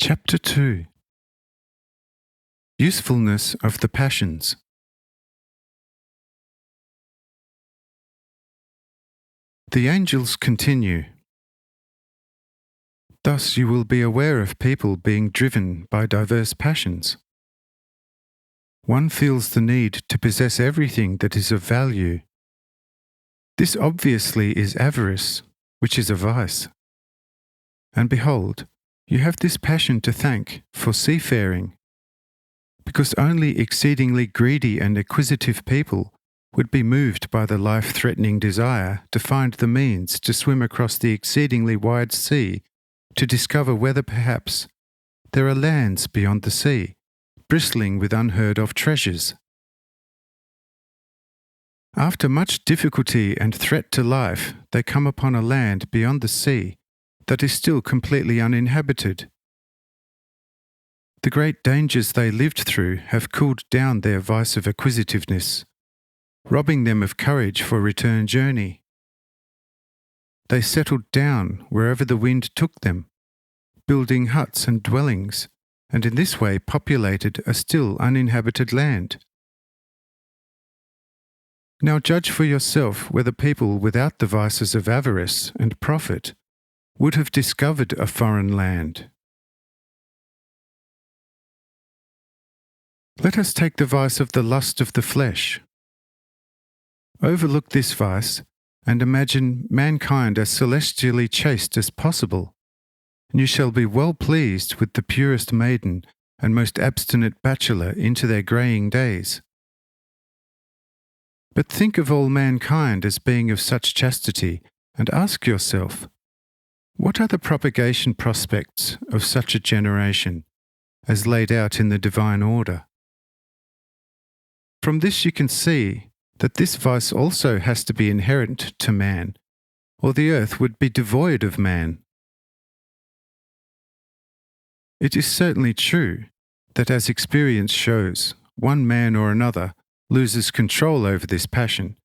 Chapter 2. Usefulness of the Passions. The angels continue. Thus you will be aware of people being driven by diverse passions. One feels the need to possess everything that is of value. This obviously is avarice, which is a vice. And behold, you have this passion to thank for seafaring, because only exceedingly greedy and acquisitive people would be moved by the life-threatening desire to find the means to swim across the exceedingly wide sea to discover whether perhaps there are lands beyond the sea, bristling with unheard-of treasures. After much difficulty and threat to life, they come upon a land beyond the sea that is still completely uninhabited. The great dangers they lived through have cooled down their vice of acquisitiveness, robbing them of courage for return journey. They settled down wherever the wind took them, building huts and dwellings, and in this way populated a still uninhabited land. Now judge for yourself whether people without the vices of avarice and profit would have discovered a foreign land. Let us take the vice of the lust of the flesh. Overlook this vice and imagine mankind as celestially chaste as possible, and you shall be well pleased with the purest maiden and most abstinent bachelor into their greying days. But think of all mankind as being of such chastity, and ask yourself, what are the propagation prospects of such a generation, as laid out in the divine order? From this you can see that this vice also has to be inherent to man, or the earth would be devoid of man. It is certainly true that, as experience shows, one man or another loses control over this passion,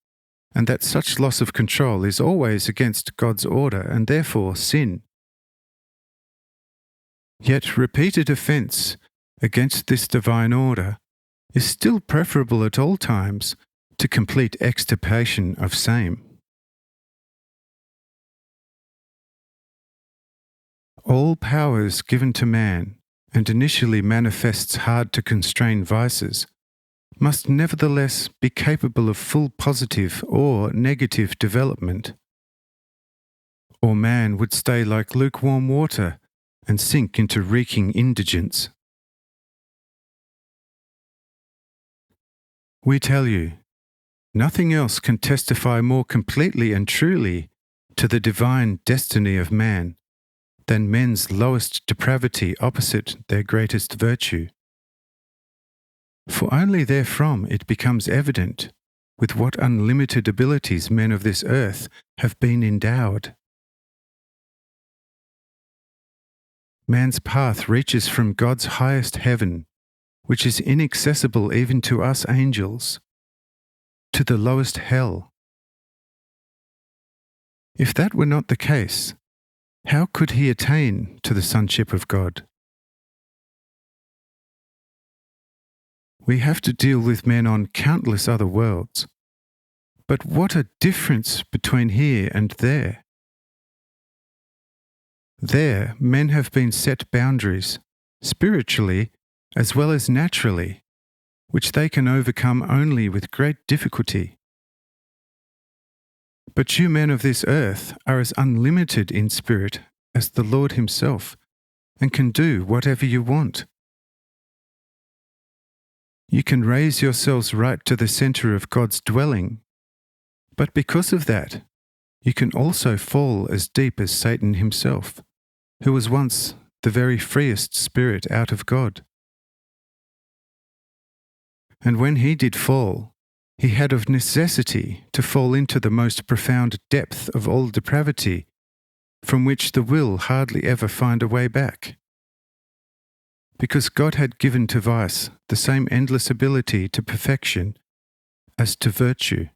and that such loss of control is always against God's order and therefore sin. Yet repeated offence against this divine order is still preferable at all times to complete extirpation of same. All powers given to man, and initially manifests hard to constrain vices, must nevertheless be capable of full positive or negative development, or man would stay like lukewarm water and sink into reeking indigence. We tell you, nothing else can testify more completely and truly to the divine destiny of man than men's lowest depravity opposite their greatest virtue. For only therefrom it becomes evident with what unlimited abilities men of this earth have been endowed. Man's path reaches from God's highest heaven, which is inaccessible even to us angels, to the lowest hell. If that were not the case, how could he attain to the sonship of God? We have to deal with men on countless other worlds. But what a difference between here and there! There, men have been set boundaries, spiritually as well as naturally, which they can overcome only with great difficulty. But you men of this earth are as unlimited in spirit as the Lord himself, and can do whatever you want. You can raise yourselves right to the centre of God's dwelling, but because of that, you can also fall as deep as Satan himself, who was once the very freest spirit out of God. And when he did fall, he had of necessity to fall into the most profound depth of all depravity, from which the will hardly ever find a way back. Because God had given to vice the same endless ability to perfection as to virtue.